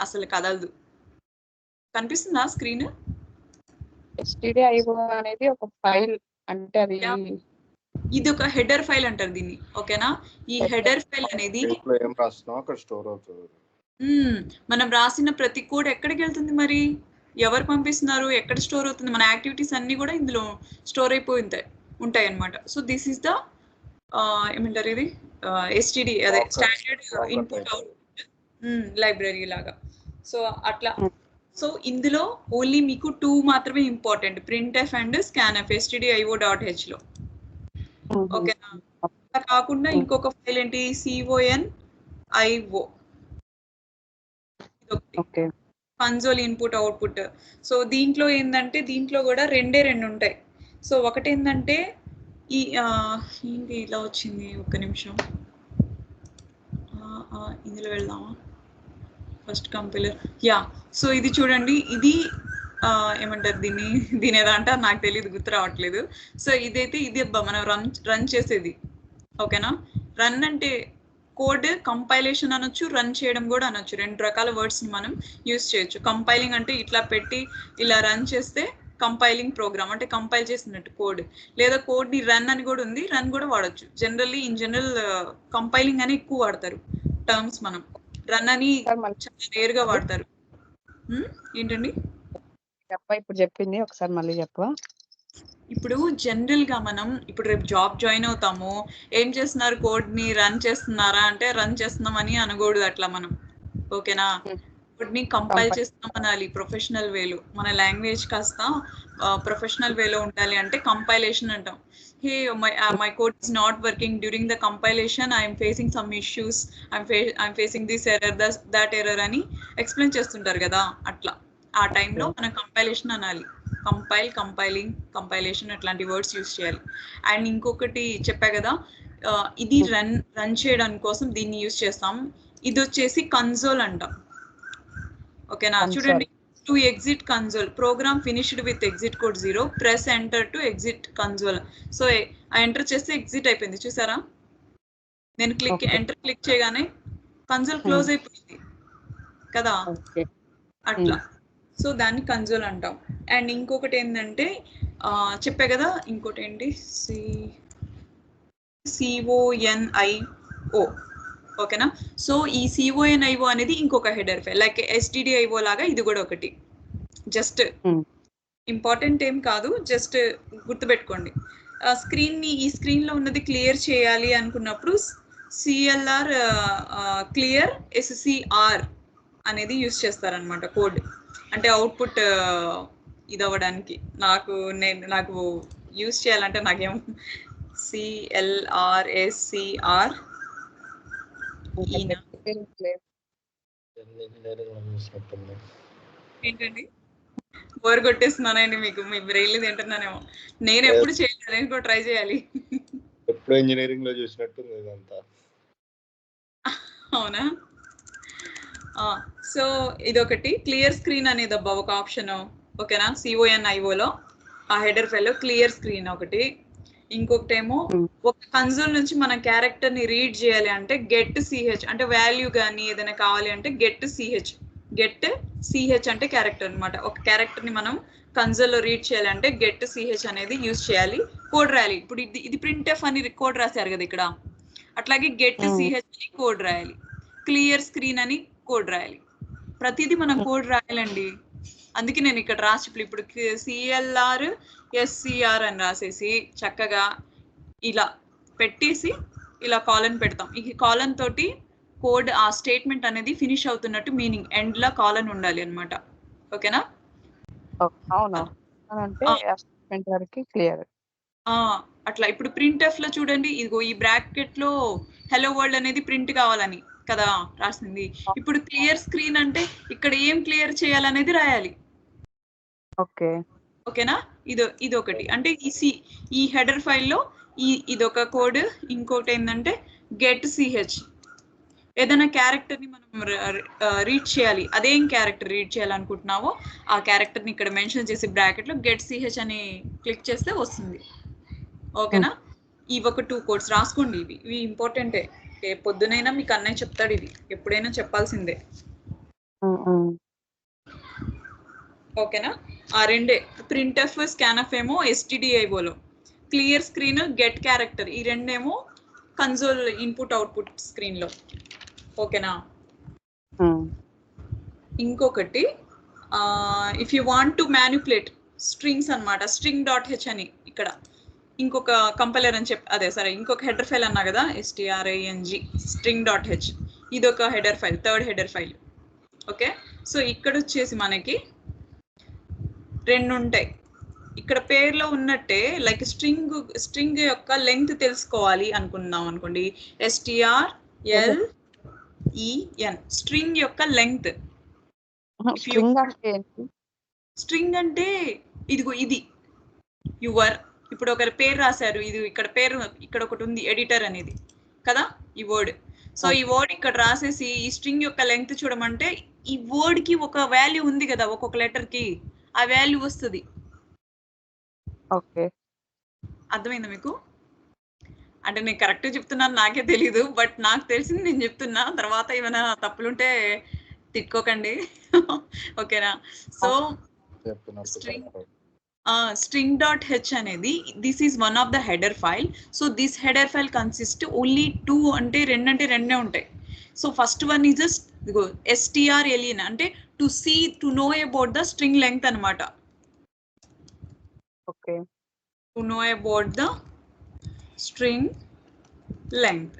అసలు కదలదు. కనిపిస్తుందా స్క్రీన్? stdio అనేది ఒక ఫైల్ అంటే అది ఇది ఒక హెడర్ ఫైల్ అంటారు దీన్ని. ఓకేనా? ఈ హెడర్ ఫైల్ అనేది ఏం రాస్తున్నావు అక్కడ స్టోర్ అవుతుంది. మనం రాసిన ప్రతి కోడ్ ఎక్కడికి వెళ్తుంది మరి? ఎవరు పంపిస్తున్నారు? ఎక్కడ స్టోర్ అవుతుంది? మన యాక్టివిటీస్ అన్ని కూడా ఇందులో స్టోర్ అయిపోయి ఉంటాయి అన్నమాట. సో దిస్ ఈస్ ద ఏమంటారు ఇది ఎస్టిడి అదే స్టాండర్డ్ ఇన్పుట్ అవుట్పుట్ లైబ్రరీ లాగా. సో అట్లా. సో ఇందులో ఓన్లీ మీకు 2 మాత్రమే important, printf and scanf stdio.h లో. ఓకేనా? అలా కాకుండా ఇంకొక ఫైల్ ఏంటి conio console input output. So దీంట్లో ఏంటంటే దీంట్లో కూడా రెండు ఉంటాయి. సో ఒకటి ఏంటంటే ఈ ఏంటి ఇలా వచ్చింది, ఒక్క నిమిషం ఇందులో వెళ్దామా ఫస్ట్ కంపైలర్. సో ఇది చూడండి, ఇది ఏమంటారు దీని ఏదో అంటారు, నాకు తెలియదు, గుర్తు రావట్లేదు. సో ఇదైతే ఇది మనం రన్ చేసేది. ఓకేనా? రన్ అంటే కోడ్ కంపైలేషన్ అనొచ్చు, రన్ చేయడం కూడా అనొచ్చు. 2 రకాల వర్డ్స్ ని మనం యూస్ చేయొచ్చు. కంపైలింగ్ అంటే ఇట్లా పెట్టి ఇలా రన్ చేస్తే కంపైలింగ్ ప్రోగ్రామ్ అంటే కంపైల్ చేసినట్టు కోడ్. లేదా కోడ్ ని రన్ అని కూడా ఉంది, రన్ కూడా వాడచ్చు. జనరల్లీ ఇన్ జనరల్ కంపైలింగ్ అని ఎక్కువ వాడతారు టర్మ్స్. మనం రన్ అని చాలా రేర్ గా వాడతారు. ఏంటండి ఇప్పుడు చెప్పింది ఒకసారి మళ్ళీ చెప్పవా? ఇప్పుడు జనరల్ గా మనం ఇప్పుడు రేపు జాబ్ జాయిన్ అవుతాము, ఏం చేస్తున్నారు, కోడ్ ని రన్ చేస్తున్నారా అంటే రన్ చేస్తున్నామని అనకూడదు అట్లా మనం. ఓకేనా? కోడ్ ని కంపైల్ చేస్తున్నాం అనాలి ప్రొఫెషనల్ వేలో. మన లాంగ్వేజ్ కాస్త ప్రొఫెషనల్ వేలో ఉండాలి అంటే కంపైలేషన్ అంటాం. Hey my code is not working during the compilation, I'm facing some issues, I'm facing this error that error అని ఎక్స్ప్లెయిన్ చేస్తుంటారు కదా. అట్లా ఆ టైంలో మనం కంపైలేషన్ అనాలి. కంపైలింగ్, కంపైలేషన్ అట్లాంటి వర్డ్స్ యూస్ చేయాలి. అండ్ ఇంకొకటి చెప్పా కదా, ఇది రన్ చేయడానికి కోసం దీన్ని యూస్ చేస్తాం. ఇది వచ్చేసి కన్సోల్ అంటాం. ఓకేనా? చూడండి, to exit console program finished with exit code 0 press enter to exit console. So ఆ ఎంటర్ చేస్తే ఎగ్జిట్ అయిపోయింది, చూసారా? నేను ఎంటర్ క్లిక్ చేయగానే కన్సోల్ క్లోజ్ అయిపోయింది కదా. అట్లా. సో దాన్ని కన్సోల్ అంటాం. అండ్ ఇంకొకటి ఏంటంటే చెప్పా కదా, ఇంకోటి ఏంటి CONIO. ఓకేనా? సో ఈ CONIO అనేది ఇంకొక హెడర్ ఫైల్, లైక్ stdio లాగా ఇది కూడా ఒకటి. జస్ట్ ఇంపార్టెంట్ ఏం కాదు, జస్ట్ గుర్తుపెట్టుకోండి. ఈ స్క్రీన్ లో ఉన్నది క్లియర్ చేయాలి అనుకున్నప్పుడు CLR క్లియర్ SCR అనేది యూస్ చేస్తారనమాట కోడ్. అంటే అవుట్పుట్ ఇది అవ్వడానికి. నాకు యూస్ చేయాలంటే నాకేం CLRSCR ఏంటండి బోర్ కొట్టేస్తున్నానండి మీకు, మీ బ్రెయిన్ తింటున్నానేమో. నేను ఎప్పుడు చేయలేదు, నేను కూడా ట్రై చేయాలి. ఎప్పుడు ఇంజనీరింగ్ లో చూసినట్టు ఇదంతా. అవునా? సో ఇదొకటి క్లియర్ స్క్రీన్ అనేది ఒక ఆప్షన్. ఓకేనా? CONIO లో ఆ హెడర్ ఫైల్ లో క్లియర్ స్క్రీన్ ఒకటి. ఇంకొకటి ఏమో ఒక కన్సోల్ నుంచి మన క్యారెక్టర్ ని రీడ్ చేయాలి అంటే గెట్ CH అంటే వాల్యూ కానీ ఏదైనా కావాలి అంటే గెట్ CH అంటే క్యారెక్టర్ అనమాట. ఒక క్యారెక్టర్ ని మనం కన్సోల్ లో రీడ్ చేయాలి అంటే గెట్ CH అనేది యూజ్ చేయాలి. కోడ్ రాయాలి. ఇప్పుడు ఇది printf అని కోడ్ రాశారు కదా ఇక్కడ, అట్లాగే గెట్ CH అని కోడ్ రాయాలి. క్లియర్ స్క్రీన్ అని కోడ్ రాయాలి. ప్రతిదీ మనం కోడ్ రాయాలండి. అందుకే నేను ఇక్కడ రాసి ఇప్పుడు CLR SCR అని రాసేసి చక్కగా ఇలా పెట్టేసి ఇలా కాలన్ పెడతాం. ఈ కాలన్ తోటి కోడ్ ఆ స్టేట్మెంట్ అనేది ఫినిష్ అవుతున్నట్టు మీనింగ్, ఎండ్ లో కాలన్ ఉండాలి అన్నమాట. ఓకేనా? అట్లా. ఇప్పుడు printf లో చూడండి, ఇదిగో ఈ బ్రాకెట్ లో హెలో వరల్డ్ అనేది ప్రింట్ కావాలని కదా రాసింది. ఇప్పుడు క్లియర్ స్క్రీన్ అంటే ఇక్కడ ఏం క్లియర్ చేయాలనేది రాయాలి. ఓకేనా? ఇది ఒకటి. అంటే ఈ హెడర్ ఫైల్లో ఇదొక కోడ్. ఇంకోటి ఏంటంటే గెట్ CH ఏదైనా క్యారెక్టర్ ని మనం రీడ్ చేయాలి. అదేం క్యారెక్టర్ రీడ్ చేయాలనుకుంటున్నావో ఆ క్యారెక్టర్ ని ఇక్కడ మెన్షన్ చేసి బ్రాకెట్ లో గెట్ CH అని క్లిక్ చేస్తే వస్తుంది. ఓకేనా? ఇవి ఒక 2 కోడ్స్ రాసుకోండి. ఇవి ఇంపార్టెంటే. పొద్దునైనా మీకు అన్నయ్య చెప్తాడు, ఇది ఎప్పుడైనా చెప్పాల్సిందే. ఓకేనా? ఆ రెండే. ప్రింట్ఎఫ్ స్కాన్ఎఫ్ ఏమో ఎస్టిడిఐఓలో, క్లియర్ స్క్రీన్ గెట్ క్యారెక్టర్ ఈ రెండేమో కన్సోల్ ఇన్పుట్ అవుట్పుట్ స్క్రీన్లో. ఓకేనా? ఇంకొకటి if you want to manipulate strings అనమాట, స్ట్రింగ్ డాట్ హెచ్ అని ఇక్కడ ఇంకొక కంపైలర్ అని అదే సరే ఇంకొక హెడర్ ఫైల్ అన్నా కదా, string స్ట్రింగ్ డాట్ హెచ్, ఇదొక header file, third header file. Okay, so ఇక్కడ వచ్చేసి మనకి రెండు ఉంటాయి. ఇక్కడ పేర్లో ఉన్నట్టే లైక్ స్ట్రింగ్ యొక్క లెంగ్త్ తెలుసుకోవాలి అనుకున్నాం అనుకోండి, strlen, స్ట్రింగ్ యొక్క లెంగ్త్. స్ట్రింగ్ అంటే ఇదిగో ఇది యువర్, ఇప్పుడు ఒకరి పేరు రాశారు, ఇది ఇక్కడ పేరు ఇక్కడ ఒకటి ఉంది ఎడిటర్ అనేది కదా ఈ వర్డ్. సో ఈ వర్డ్ ఇక్కడ రాసేసి ఈ స్ట్రింగ్ యొక్క లెంగ్త్ చూడమంటే ఈ వర్డ్ కి ఒక వాల్యూ ఉంది కదా, ఒక్కొక్క లెటర్ కి ఆ వాల్యూ వస్తుంది. ఓకే, అర్థమైందా మీకు? అంటే నేను కరెక్ట్ చెప్తున్నాను నాకే తెలీదు, బట్ నాకు తెలిసింది నేను చెప్తున్నా. తర్వాత ఏమైనా తప్పులుంటే తిట్టుకోకండి. ఓకేనా? సో string.h అనేది this is one of the header file. So this header file consist only two, అంటే రెండే ఉంటాయి. So first one is strlen అంటే to know about the string length అనమాట. Okay, to know about the string length,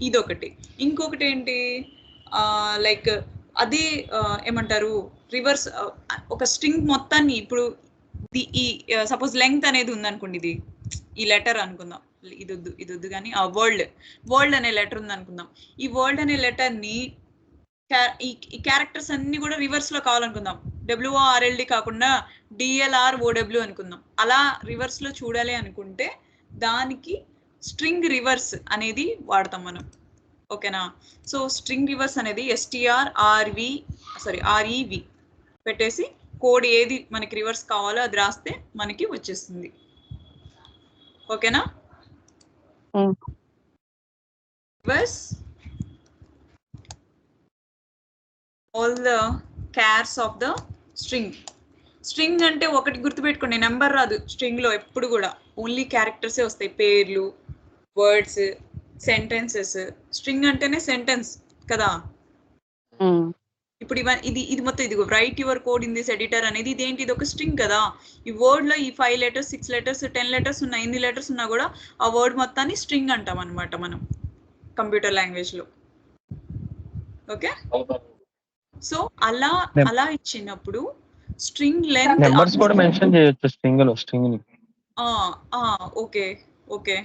ఇదొకటి. ఇంకొకటి ఏంటి, like అది ఏమంటారు, రివర్స్ ఒక స్ట్రింగ్ మొత్తాన్ని, ఇప్పుడు ఈ సపోజ్ లెంగ్త్ అనేది ఉందనుకోండి, ఇది ఈ లెటర్ అనుకుందాం, ఇది వద్దు కానీ ఆ వరల్డ్ అనే లెటర్ ఉంది అనుకుందాం. ఈ వరల్డ్ అనే లెటర్ ని ఈ క్యారెక్టర్స్ అన్ని కూడా రివర్స్ లో కావాలనుకుందాం, WORLD కాకుండా DLROW అనుకుందాం. అలా రివర్స్ లో చూడాలి అనుకుంటే దానికి స్ట్రింగ్ రివర్స్ అనేది వాడతాం మనం. ఓకేనా? సో స్ట్రింగ్ రివర్స్ అనేది REV పెట్టేసి కోడ్ ఏది మనకి రివర్స్ కావాలో అది రాస్తే మనకి వచ్చేస్తుంది. ఓకేనా? Reverse all the chars of the string అంటే ఒకటి గుర్తుపెట్టుకోండి, నెంబర్ రాదు స్ట్రింగ్ లో ఎప్పుడు కూడా, ఓన్లీ క్యారెక్టర్సే వస్తాయి, పేర్లు, వర్డ్స్, సెంటెన్సెస్. స్ట్రింగ్ అంటేనే సెంటెన్స్ కదా. ఇప్పుడు ఇది మొత్తం ఇదిగో right your code in this editor అనేది ఇదేంటి, ఇది ఒక స్ట్రింగ్ కదా. ఈ వర్డ్ లో ఈ 5 letters 6 letters 10 letters ఉన్నా, ఎన్ని లెటర్స్ ఉన్నా కూడా ఆ వర్డ్ మొత్తాన్ని స్ట్రింగ్ అంటాం అనమాట మనం కంప్యూటర్ లాంగ్వేజ్ లో. ఓకే, సో అలా ఇచ్చినప్పుడు స్ట్రింగ్ లెంగ్త్ నెంబర్స్ కూడా మెన్షన్ చేయొచ్చు స్ట్రింగ్ లో. ఓకే.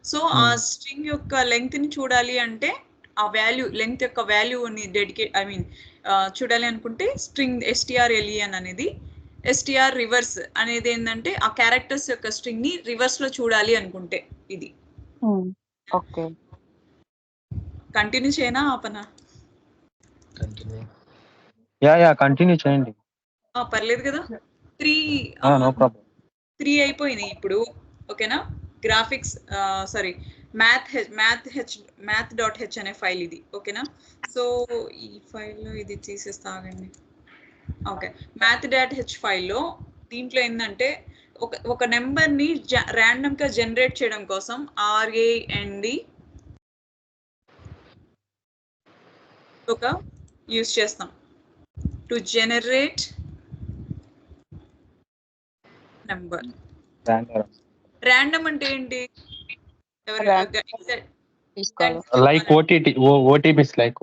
సో ఆ స్ట్రింగ్ యొక్క లెంగ్త్ ని చూడాలి అంటే ఆ వాల్యూ, లెంగ్త్ యొక్క వాల్యూని చూడాలి అనుకుంటే స్ట్రింగ్ strlen అనేది, str రివర్స్ అనేది ఏంటంటే ఆ క్యారెక్టర్స్ యొక్క స్ట్రింగ్ ని రివర్స్ లో చూడాలి అనుకుంటే ఇది. ఓకే, కంటిన్యూ చేయనా ఆపనా? కంటిన్యూ చేయండి, పర్లేదు కదా. 3 అయిపోయినాయి ఇప్పుడు. ఓకేనా? గ్రాఫిక్స్ math.h అనే ఫైల్ ఇది. ఓకేనా? సో ఈ ఫైల్లో ఇది తీసేస్తాగండి. ఓకే, math.h ఫైల్లో దీంట్లో ఏంటంటే ఒక నెంబర్ ని ర్యాండమ్ గా జనరేట్ చేయడం కోసం RAND ఒక యూజ్ చేస్తాం టు జనరేట్ నెంబర్. ర్యాండమ్ అంటే ఏంటి? లైక్ ఓటీపీస్ లైక్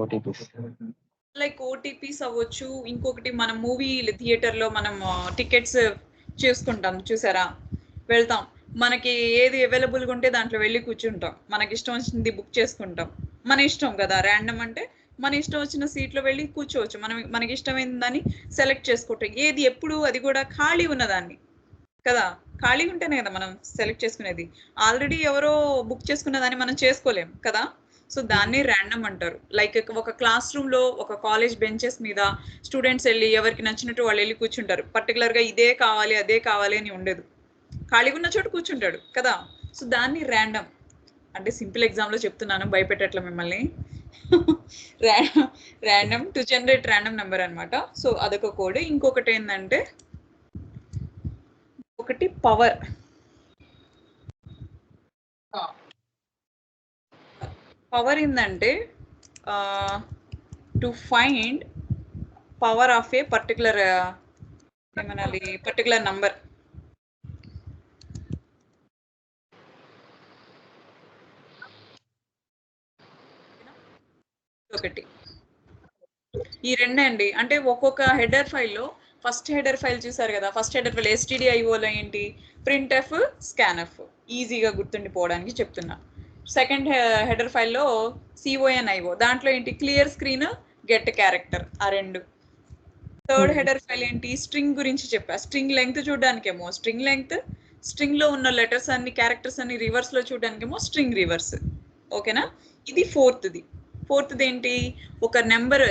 ఓటీపీస్ అవ్వచ్చు. ఇంకొకటి మనం మూవీ థియేటర్ లో మనం టికెట్స్ చూసుకుంటాం, చూసారా, వెళ్తాం, మనకి ఏది అవైలబుల్గా ఉంటే దాంట్లో వెళ్ళి కూర్చుంటాం, మనకి ఇష్టం వచ్చింది బుక్ చేసుకుంటాం, మన ఇష్టం కదా. ర్యాండమ్ అంటే మన ఇష్టం వచ్చిన సీట్లో వెళ్ళి కూర్చోవచ్చు, మనకి ఇష్టమైన దాన్ని సెలెక్ట్ చేసుకుంటాం, ఏది ఎప్పుడు, అది కూడా ఖాళీ ఉన్నదాన్ని కదా. ఖాళీ ఉంటేనే కదా మనం సెలెక్ట్ చేసుకునేది. ఆల్రెడీ ఎవరో బుక్ చేసుకున్న దాన్ని మనం చేసుకోలేం కదా. సో దాన్ని ర్యాండమ్ అంటారు. లైక్ ఒక క్లాస్ రూమ్ లో ఒక కాలేజ్ బెంచెస్ మీద స్టూడెంట్స్ వెళ్ళి ఎవరికి నచ్చినట్టు వాళ్ళు వెళ్ళి కూర్చుంటారు. పర్టికులర్ గా ఇదే కావాలి అదే కావాలి అని ఉండదు, ఖాళీగా ఉన్న చోటు కూర్చుంటాడు కదా. సో దాన్ని ర్యాండమ్ అంటే సింపుల్ ఎగ్జామ్ లో చెప్తున్నాను, భయపెట్టట్ల మిమ్మల్ని. Random to generate random number అన్నమాట. సో అదొక కోడ్. ఇంకొకటి ఏంటంటే ఒకటి పవర్. పవర్ ఏంటంటే to find power of A particular ఏమనాలి పర్టికులర్ నంబర్. ఒకటి ఈ రెండే అండి. అంటే ఒక్కొక్క హెడర్ ఫైల్లో ఫస్ట్ హెడర్ ఫైల్ చూసారు కదా, ఫస్ట్ హెడర్ ఫైల్ stdio లో ఏంటి printf scanf, ఈజీగా గుర్తుండిపోవడానికి చెప్తున్నా. సెకండ్ హెడర్ ఫైల్లో conio, దాంట్లో ఏంటి క్లియర్ స్క్రీన్ గెట్ క్యారెక్టర్, ఆ రెండు. థర్డ్ హెడర్ ఫైల్ ఏంటి స్ట్రింగ్ గురించి చెప్పా. స్ట్రింగ్ లెంగ్త్ చూడడానికేమో స్ట్రింగ్ లెంగ్త్, స్ట్రింగ్ లో ఉన్న లెటర్స్ అన్ని క్యారెక్టర్స్ అన్ని రివర్స్ లో చూడడానికేమో స్ట్రింగ్ రివర్స్. ఓకేనా? ఇది ఫోర్త్ది ఏంటి ఒక నెంబర్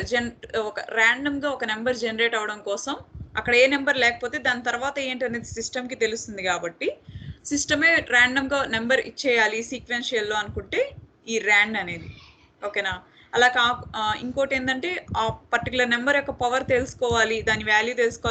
ఒక ర్యాండమ్ గా ఒక నెంబర్ జనరేట్ అవడం కోసం అక్కడ ఏ నెంబర్ లేకపోతే దాని తర్వాత ఏంటి అనేది సిస్టమ్ కి తెలుస్తుంది కాబట్టి సిస్టమే ర్యాండమ్ గా నెంబర్ ఇచ్చేయాలి సీక్వెన్షియల్ లో అనుకుంటే ఈ ర్యాండ్ అనేది. ఓకేనా? అలా ఇంకోటి ఏంటంటే ఆ పర్టికులర్ నెంబర్ యొక్క పవర్ తెలుసుకోవాలి, దాని వాల్యూ తెలుసుకోవాలి